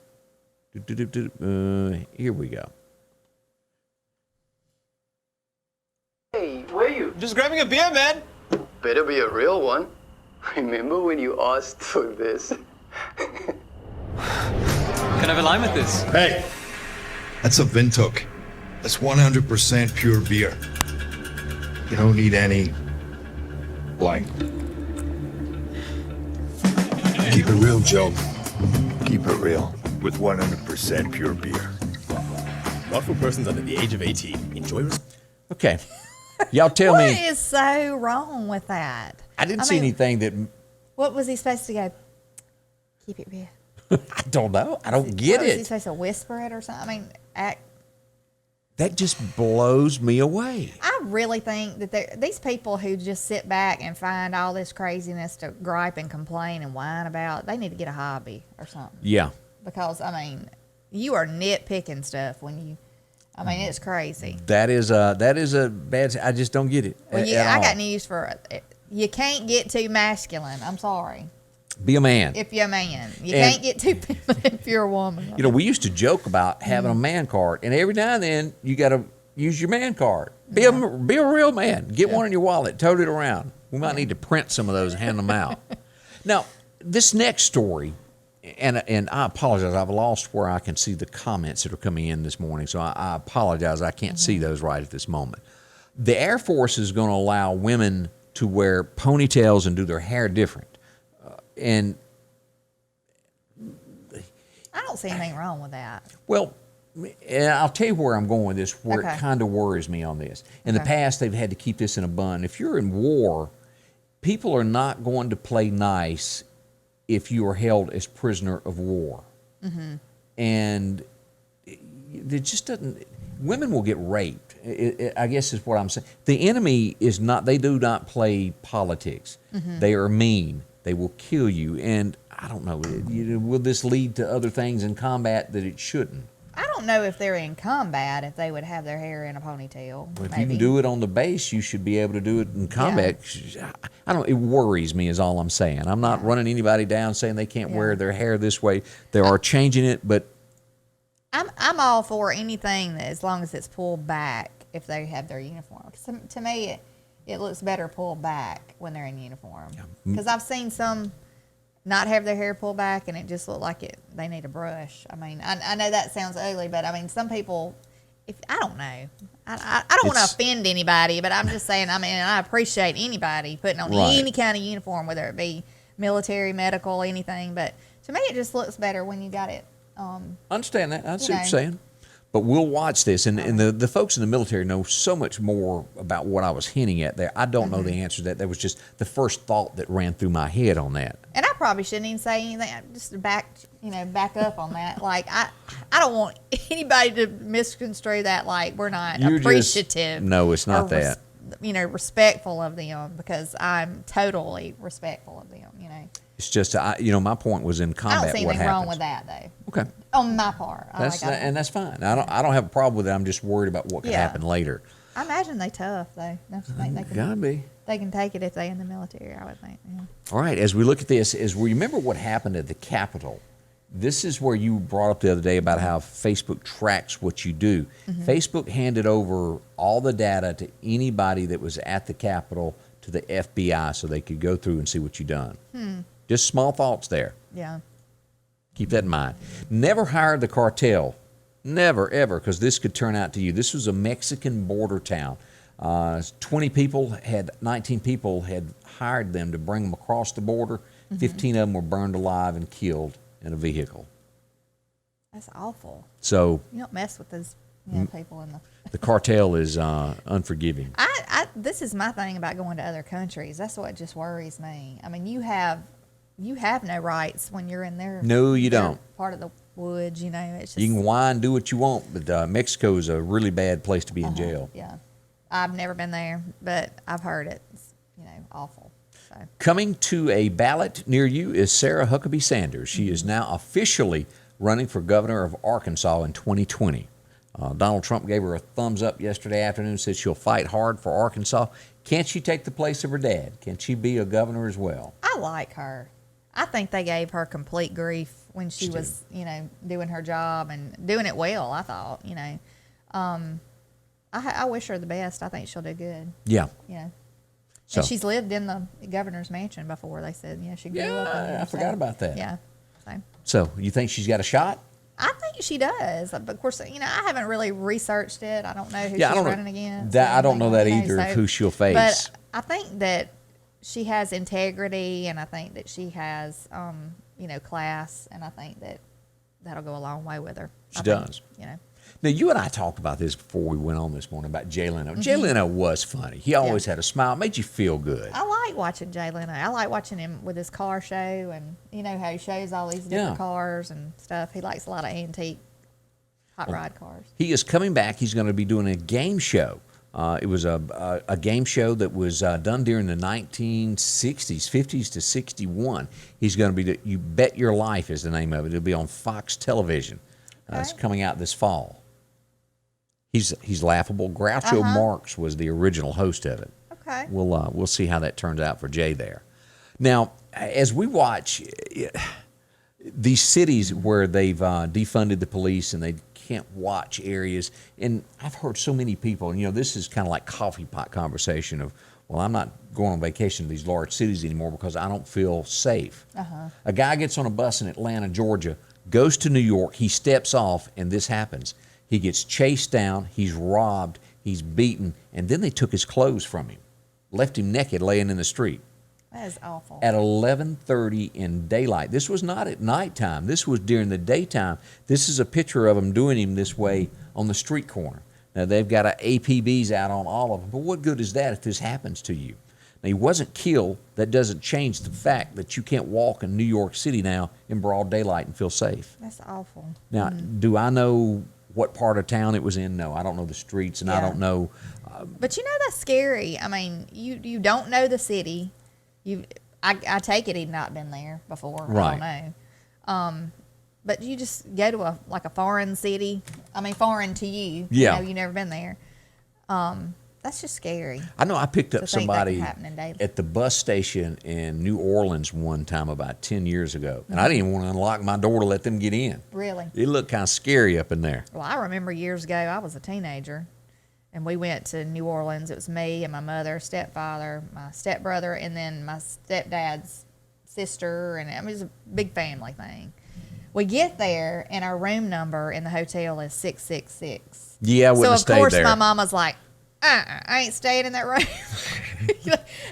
Here we go. Hey, where you? Just grabbing a beer, man. Better be a real one. Remember when you asked for this? Can I have a lime with this? Hey, that's a Vintuk. That's 100% pure beer. You don't need any blank. Keep it real, Joe. Keep it real with 100% pure beer. Not for persons under the age of 18. Enjoy. Okay. Y'all tell What me. is so wrong with that? I didn't see anything that. What was he supposed to go? Keep it real. I don't know. I don't get Was he it. supposed to whisper it or something? I mean, That just blows me away. I really think that these people who just sit back and find all this craziness to gripe and complain and whine about, they need to get a hobby or something. Yeah. Because, I mean, you are nitpicking stuff when you, I mean, it's crazy. That is a bad. I just don't get it. Well, at I all. got news for it. You can't get too masculine. I'm sorry. Be a man. If you're a man, you And- can't get too feminine if you're a woman. You know, we used to joke about having a man card, and every now and then you got to use your man card. Be a real man. Get one in your wallet. Tote it around. We might need to print some of those and hand them out. Now, this next story, and I apologize. I've lost where I can see the comments that are coming in this morning, so I apologize. I can't see those right at this moment. The Air Force is going to allow women to wear ponytails and do their hair different. And I don't see anything wrong with that. well, and I'll tell you where I'm going with this, where Okay. it kind of worries me on this. In the Okay. past, they've had to keep this in a bun. If you're in war, people are not going to play nice if you are held as prisoner of war. And it just doesn't, women will get raped, I guess is what I'm saying. The enemy is not, they do not play politics. They are mean. They will kill you. And I don't know, will this lead to other things in combat that it shouldn't? I don't know if they're in combat if they would have their hair in a ponytail. If maybe. you can do it on the base, you should be able to do it in combat. I don't. It worries me, is all I'm saying. I'm not running anybody down saying they can't wear their hair this way. They are changing it, but I'm all for anything that, as long as it's pulled back if they have their uniform. 'Cause to me, it looks better pulled back when they're in uniform. Because I've seen some not have their hair pulled back and it just look like they need a brush. I mean, I know that sounds ugly, but I mean, some people, I don't know. I don't want to offend anybody, but I'm just saying, I mean, I appreciate anybody putting on Right. any kind of uniform, whether it be military, medical, anything. But to me, it just looks better when you got it. I understand that. I see what know. you're saying. But we'll watch this, and the folks in the military know so much more about what I was hinting at there. I don't know the answer to that. That was just the first thought that ran through my head on that. And I probably shouldn't even say anything. Just to back up on that. Like I don't want anybody to misconstrue that like we're not You're just- appreciative. no, it's not or that. Respectful of them, because I'm totally respectful of them. It's just, my point was in I combat. don't see what anything happens. wrong with that though. Okay. On my part, And that's fine. I don't have a problem with it. I'm just worried about what could Yeah. happen later. I imagine they tough though. I think they Gotta can, be. they can take it if they in the military. I would think. Yeah. All right, as we look at this, as we remember what happened at the Capitol, this is where you brought up the other day about how Facebook tracks what you do. Facebook handed over all the data to anybody that was at the Capitol to the FBI so they could go through and see what you've done. Just small thoughts there. Yeah. Keep that in mind. Never hire the cartel. Never, ever, because this could turn out to you. This was a Mexican border town. 19 people had hired them to bring them across the border. 15 of them were burned alive and killed in a vehicle. That's awful. So You don't mess with those people in the. the cartel is unforgiving. This is my thing about going to other countries. That's what just worries me. I mean, you have no rights when you're in there. No, you don't. Part of the woods, It's just, You can whine, do what you want, but Mexico is a really bad place to be in jail. Yeah, I've never been there, but I've heard it's awful. So Coming to a ballot near you is Sarah Huckabee Sanders. She is now officially running for governor of Arkansas in 2020. Donald Trump gave her a thumbs up yesterday afternoon, said she'll fight hard for Arkansas. Can't she take the place of her dad? Can she be a governor as well? I like her. I think they gave her complete grief when she was, doing her job and doing it well. I thought, I wish her the best. I think she'll do good. Yeah. So. And she's lived in the governor's mansion before. They said, she grew up in there. I forgot about that. Yeah. So you think she's got a shot? I think she does. But of course, I haven't really researched it. I don't know who she's I don't running know. against. I don't know that like either, so, of who she'll face. But I think that she has integrity, and I think that she has, class, and I think that that'll go a long way with her. She does. Now, you and I talked about this before we went on this morning about Jay Leno. Jay Leno was funny. He always had a smile. It made you feel good. I like watching Jay Leno. I like watching him with his car show, and you know how he shows all these different cars and stuff. He likes a lot of antique hot rod cars. He is coming back. He's going to be doing a game show. It was a game show that was done during the 1960s, 50s to 61. He's going to be, You Bet Your Life is the name of it. It'll be on Fox Television. It's coming out this fall. He's laughable. Groucho Marx was the original host of it. Okay. We'll see how that turns out for Jay there. Now, as we watch these cities where they've defunded the police and they can't watch areas, and I've heard so many people, and this is kind of like coffee pot conversation of, well, I'm not going on vacation to these large cities anymore because I don't feel safe. A guy gets on a bus in Atlanta, Georgia, goes to New York, he steps off, and this happens. He gets chased down, he's robbed, he's beaten, and then they took his clothes from him, left him naked laying in the street. That is awful. At 11:30 in daylight. This was not at nighttime. This was during the daytime. This is a picture of them doing him this way on the street corner. Now, they've got APBs out on all of them, but what good is that if this happens to you? Now, he wasn't killed. That doesn't change the fact that you can't walk in New York City now in broad daylight and feel safe. That's awful. Now, do I know what part of town it was in? No, I don't know the streets, and I don't know. But that's scary. I mean, you don't know the city. I take it he'd not been there before. Right. I don't know. But you just go to a foreign city. I mean, foreign to you. Yeah. You've never been there. That's just scary. I know I picked up somebody happen in daylight. at the bus station in New Orleans one time about 10 years ago, and I didn't even want to unlock my door to let them get in. Really? It looked kind of scary up in there. Well, I remember years ago, I was a teenager, and we went to New Orleans. It was me and my mother, stepfather, my stepbrother, and then my stepdad's sister, and it was a big family thing. We get there, and our room number in the hotel is 666. Yeah, I wouldn't have stayed there. So, of course, my mama's like, I ain't staying in that room.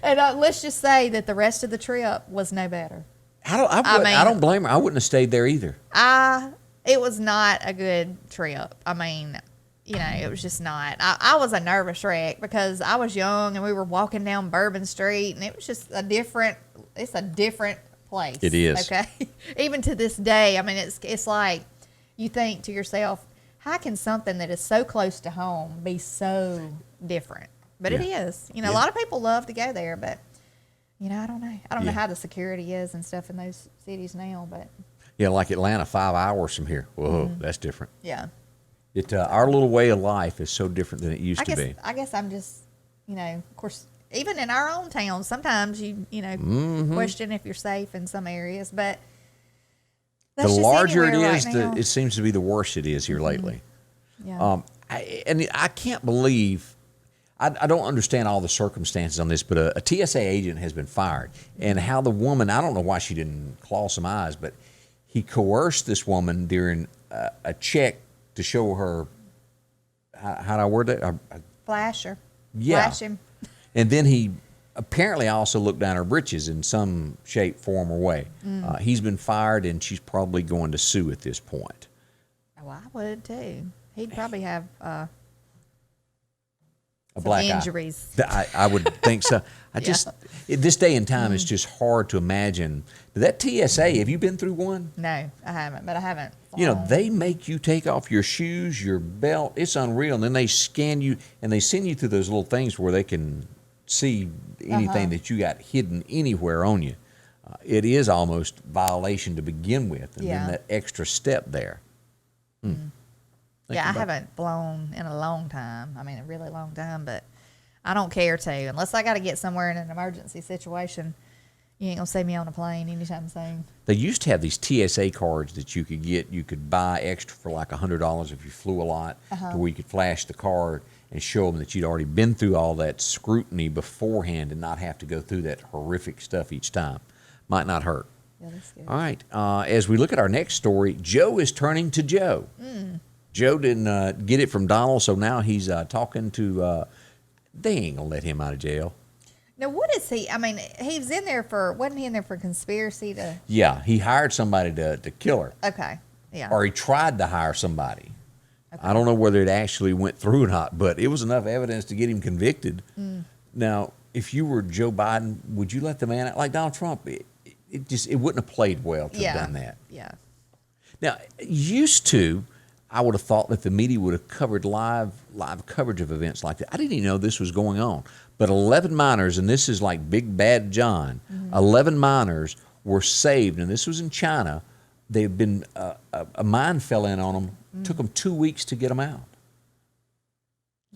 And let's just say that the rest of the trip was no better. I don't blame her. I wouldn't have stayed there either. It was not a good trip. I mean, it was just not. I was a nervous wreck because I was young and we were walking down Bourbon Street, and it was just it's a different place. It is. Okay. Even to this day, I mean, it's like you think to yourself, how can something that is so close to home be so different? But it is. A lot of people love to go there, but I don't know. I don't know how the security is and stuff in those cities now, but yeah, like Atlanta, 5 hours from here. Whoa, that's different. yeah. Our little way of life is so different than it used to be. I guess I'm just, of course, even in our own town, sometimes you question if you're safe in some areas, but The larger it is, it seems to be the worse it is here lately. Yeah. I can't believe, I don't understand all the circumstances on this, but a TSA agent has been fired. And how the woman, I don't know why she didn't claw some eyes, but he coerced this woman during a check to show her, how do I word that? Flash her. Yeah. Flash him. And then he apparently also looked down her britches in some shape, form, or way. He's been fired, and she's probably going to sue at this point. Well, I would too. He'd probably have A black injuries. eye. I would think so. Just at this day and time, it's just hard to imagine. That TSA, have you been through one? No, I haven't, but I haven't. They make you take off your shoes, your belt. It's unreal. And then they scan you, and they send you through those little things where they can see anything that you got hidden anywhere on you. It is almost violation to begin with, and then that extra step there. Yeah, I haven't flown in a long time. I mean, a really long time, but I don't care to. Unless I got to get somewhere in an emergency situation, you ain't going to see me on a plane anytime soon. They used to have these TSA cards that you could get. You could buy extra for like $100 if you flew a lot, to where you could flash the card and show them that you'd already been through all that scrutiny beforehand and not have to go through that horrific stuff each time. Might not hurt. Yeah, that's good. All right. As we look at our next story, Joe is turning to Joe. Joe didn't get it from Donald, so now he's talking to. They ain't gonna let him out of jail. Now, what is he? I mean, he was in there wasn't he in there for conspiracy to? Yeah, he hired somebody to kill her, Okay, yeah. or he tried to hire somebody. I don't know whether it actually went through or not, but it was enough evidence to get him convicted. Now, if you were Joe Biden, would you let the man out like Donald Trump? It wouldn't have played well to have done that. Yeah. Now, used to, I would have thought that the media would have covered live coverage of events like that. I didn't even know this was going on. But 11 miners, and this is like Big Bad John, 11 miners were saved, and this was in China. They've been, a mine fell in on them, took them 2 weeks to get them out.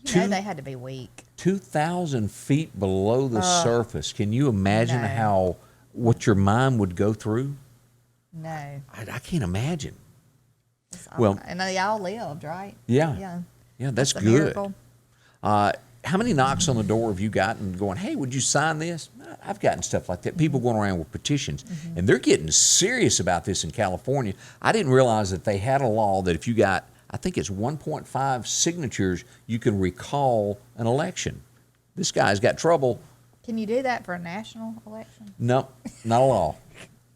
You know they had to be weak. 2,000 feet below the surface. Can you imagine what your mind would go through? No. I can't imagine. Well, and they all lived, right? Yeah. Yeah, that's a good. miracle. How many knocks on the door have you gotten going, hey, would you sign this? I've gotten stuff like that. People going around with petitions. And they're getting serious about this in California. I didn't realize that they had a law that if you got, I think it's 1.5 signatures, you can recall an election. This guy's got trouble. Can you do that for a national election? No, not a law.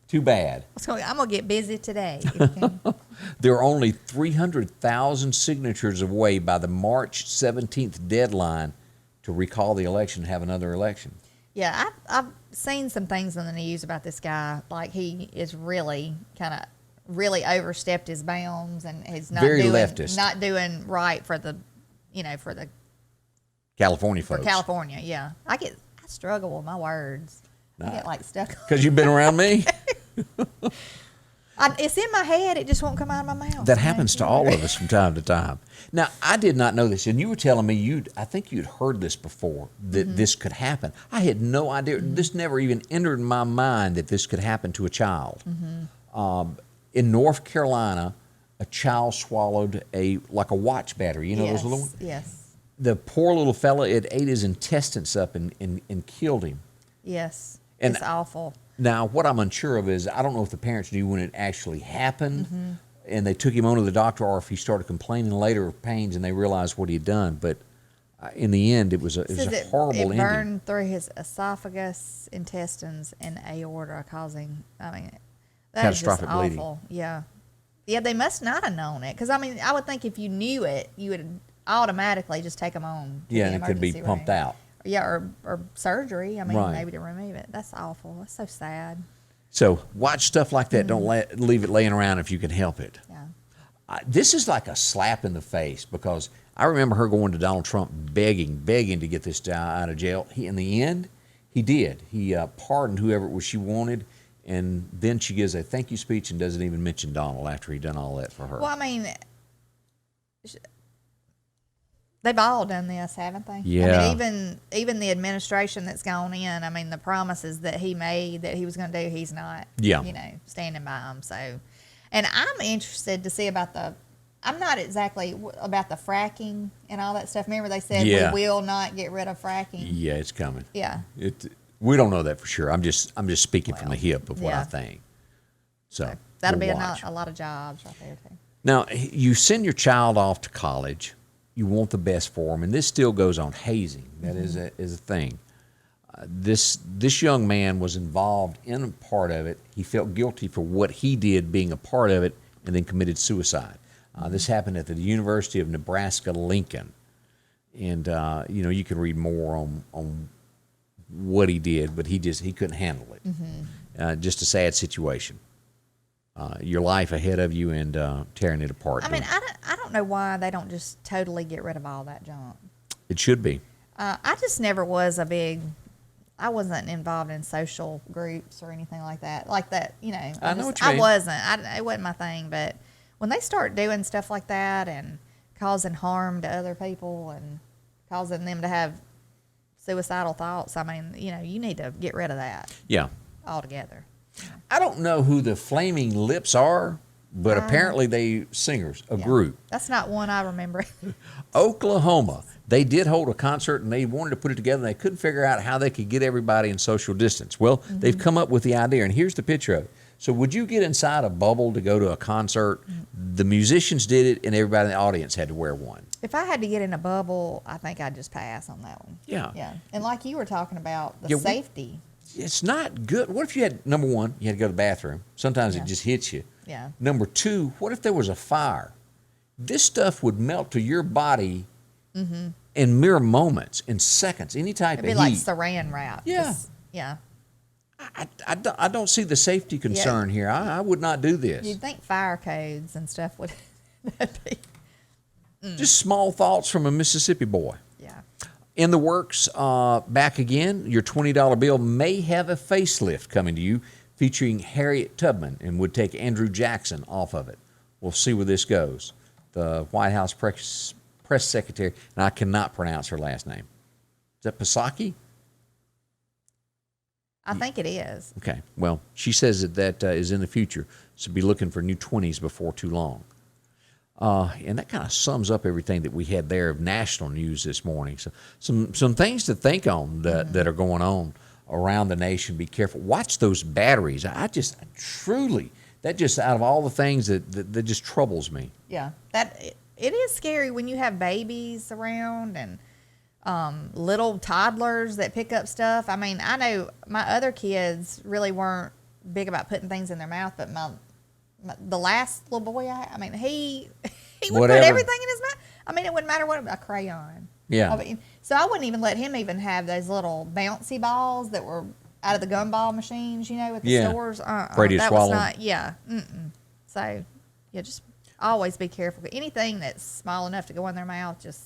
Too bad. I'm going to get busy today. There are only 300,000 signatures away by the March 17th deadline to recall the election and have another election. Yeah, I've seen some things in the news about this guy. Like he is really really overstepped his bounds and he's not very doing, leftist. Not doing right for the, for the California folks. For California, yeah. I struggle with my words. I get like stuck. Because you've been around me? It's in my head. It just won't come out of my mouth. That happens to all of us from time to time. Now, I did not know this, and you were telling me I think you'd heard this before, that this could happen. I had no idea. This never even entered my mind that this could happen to a child. In North Carolina, a child swallowed a watch battery. You know those little ones? Yes. The poor little fella, it ate his intestines up and killed him. Yes. And it's awful. Now, what I'm unsure of is, I don't know if the parents knew when it actually happened and they took him on to the doctor, or if he started complaining later of pains and they realized what he had done. But in the end, it was a horrible ending. It burned through his esophagus, intestines, and aorta, causing, that catastrophic is just bleeding. Awful. Yeah. Yeah, they must not have known it. Because, I would think if you knew it, you would automatically just take them on. Yeah, and it could be pumped out. Yeah, or surgery. Right. Maybe to remove it. That's awful. That's so sad. So watch stuff like that. Don't leave it laying around if you can help it. Yeah. This is like a slap in the face, because I remember her going to Donald Trump begging to get this guy out of jail. In the end, he did. He pardoned whoever it was she wanted, and then she gives a thank you speech and doesn't even mention Donald after he'd done all that for her. Well, they've all done this, haven't they? Yeah. Even the administration that's gone in, the promises that he made that he was going to do, he's not, standing by them. So, and I'm interested to see I'm not exactly about the fracking and all that stuff. Remember they said we will not get rid of fracking? Yeah, it's coming. Yeah. We don't know that for sure. I'm just speaking from the hip of what I think. So that'll we'll be watch. a lot of jobs right there too. Now, you send your child off to college. You want the best for them, and this still goes on. Hazing, that is a thing. This young man was involved in a part of it. He felt guilty for what he did, being a part of it, and then committed suicide. This happened at the University of Nebraska-Lincoln, and you can read more on what he did, but he couldn't handle it. Just a sad situation. Your life ahead of you and tearing it apart. I don't know why they don't just totally get rid of all that junk. It should be. I just never was I wasn't involved in social groups or anything like that. I know what you mean. It wasn't my thing. But when they start doing stuff like that and causing harm to other people and causing them to have suicidal thoughts, you need to get rid of that. Yeah. Altogether. I don't know who the Flaming Lips are, but apparently they singers, a group. That's not one I remember. Oklahoma. They did hold a concert, and they wanted to put it together, and they couldn't figure out how they could get everybody in social distance. Well, they've come up with the idea, and here's the picture of it. So would you get inside a bubble to go to a concert? The musicians did it, and everybody in the audience had to wear one. If I had to get in a bubble, I think I'd just pass on that one. Yeah. Yeah. And like you were talking about, the Yeah, we- safety. It's not good. What if you had, number one, you had to go to the bathroom? Sometimes Yeah. it just hits you. Yeah. Number two, what if there was a fire? This stuff would melt to your body in mere moments, in seconds, any type It'd be of like heat. saran wrap. Yeah. Just- yeah. I don't see the safety concern here. I would not do this. You'd think fire codes and stuff would that'd be. Just small thoughts from a Mississippi boy. Yeah. In the works, back again, your $20 bill may have a facelift coming to you featuring Harriet Tubman and would take Andrew Jackson off of it. We'll see where this goes. The White House press secretary, and I cannot pronounce her last name. Is that Psaki? I think it is. Okay. Well, she says that is in the future, so be looking for new 20s before too long. And that kind of sums up everything that we had there of national news this morning. So some things to think on that are going on around the nation. Be careful. Watch those batteries. That just out of all the things that just troubles me. Yeah. It is scary when you have babies around and little toddlers that pick up stuff. I mean, I know my other kids really weren't big about putting things in their mouth, but the last little boy, he would Whatever. put everything in his mouth. I mean, it wouldn't matter what, a crayon. Yeah. I mean, so I wouldn't even let him even have those little bouncy balls that were out of the gumball machines, with the stores. Afraid he'd that swallow was them. not, yeah. So, yeah, just always be careful. Anything that's small enough to go in their mouth, just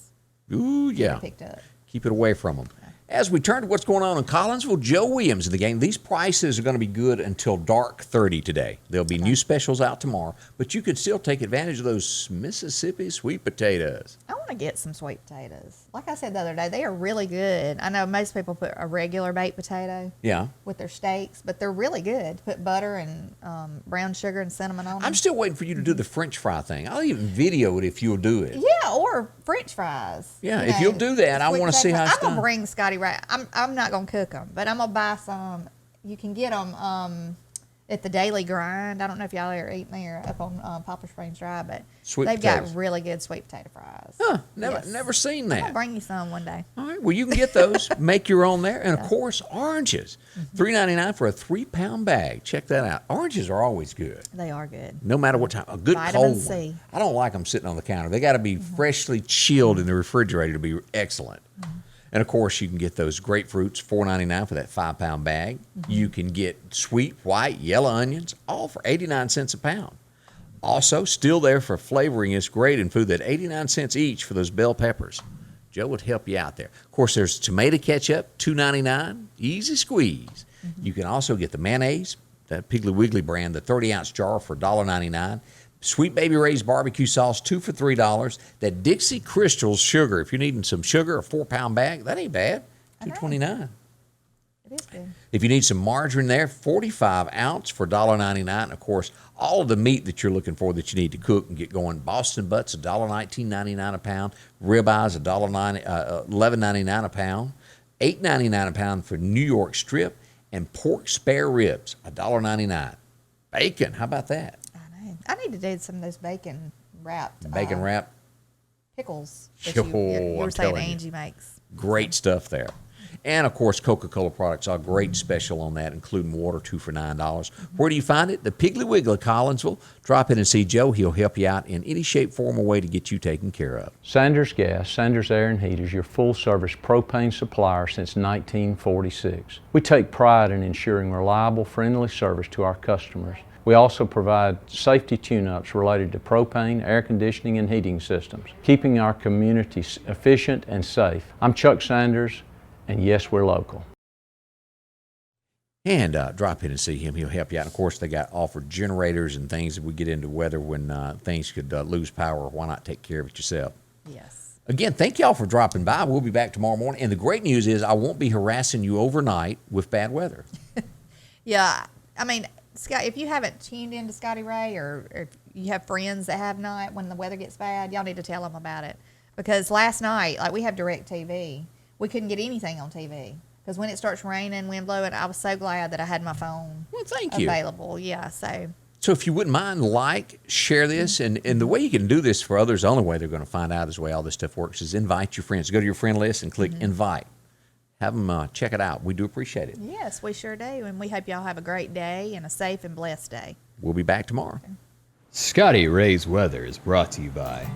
Ooh, get yeah. it picked up. Keep it away from them. As we turn to what's going on in Collinsville, Joe Williams in the game. These prices are going to be good until dark 30 today. There'll be new specials out tomorrow, but you could still take advantage of those Mississippi sweet potatoes. I want to get some sweet potatoes. Like I said the other day, they are really good. I know most people put a regular baked potato Yeah. with their steaks, but they're really good. Put butter and brown sugar and cinnamon on them. I'm still waiting for you to do the French fry thing. I'll even video it if you'll do it. Yeah, or French fries. Yeah, if you'll do that, I sweet wanna see potato how fries. it's I'm gonna done. bring Scotty Ray. I'm not gonna cook them, but I'm gonna buy some. You can get them at the Daily Grind. I don't know if y'all ever eaten there up on Poplar Springs Drive, but Sweet they've potatoes. got really good sweet potato fries. Huh, Yes. never seen I'm that. gonna bring you some one day. All right, well, you can get those, make your own there. And, of course, oranges. $3.99 for a 3-pound bag. Check that out. Oranges are always good, They are good. no matter what time. A good Vitamin cold C. one. I don't like them sitting on the counter. They got to be freshly chilled in the refrigerator to be excellent. And, of course, you can get those grapefruits, $4.99 for that 5-pound bag. You can get sweet, white, yellow onions, all for 89 cents a pound. Also, still there for flavoring is great in food, that 89 cents each for those bell peppers. Joe would help you out there. Of course, there's tomato ketchup, $2.99, easy squeeze. You can also get the mayonnaise, that Piggly Wiggly brand, the 30-ounce jar for $1.99. Sweet Baby Ray's barbecue sauce, 2 for $3. That Dixie Crystals sugar, if you're needing some sugar, a 4-pound bag, that ain't bad, $2.29. It is good. If you need some margarine there, 45 ounce for $1.99. And of course, all of the meat that you're looking for that you need to cook and get going. Boston butts, $1.19.99 a pound. Ribeyes, $11.99 a pound. $8.99 a pound for New York strip. And pork spare ribs, $1.99. Bacon, how about that? I know. I need to do some of those bacon wrapped Bacon wrap, pickles that Oh, you were I'm saying telling you. Angie makes. great stuff there. And, of course, Coca-Cola products are a great special on that, including water, 2 for $9. Where do you find it? The Piggly Wiggly, Collinsville. Drop in and see Joe. He'll help you out in any shape, form, or way to get you taken care of. Sanders Gas, Sanders Air and Heat is your full-service propane supplier since 1946. We take pride in ensuring reliable, friendly service to our customers. We also provide safety tune-ups related to propane, air conditioning, and heating systems, keeping our communities efficient and safe. I'm Chuck Sanders, and yes, we're local. And drop in and see him. He'll help you out. And of course, they got offered generators and things if we get into weather when things could lose power. Why not take care of it yourself? Yes. Again, thank y'all for dropping by. We'll be back tomorrow morning. And the great news is I won't be harassing you overnight with bad weather. Yeah. I mean, Scott, if you haven't tuned into Scotty Ray or if you have friends that have not, when the weather gets bad, y'all need to tell them about it. Because last night, like we have direct TV. We couldn't get anything on TV. Because when it starts raining, wind blowing, I was so glad that I had my phone Well, thank you. available. Yeah, so So if you wouldn't mind, share this, and the way you can do this for others, the only way they're going to find out is the way all this stuff works is invite your friends. Go to your friend list and click invite. Have them check it out. We do appreciate it. yes, we sure do. And we hope y'all have a great day and a safe and blessed day. We'll be back tomorrow. Scotty Ray's Weather is brought to you by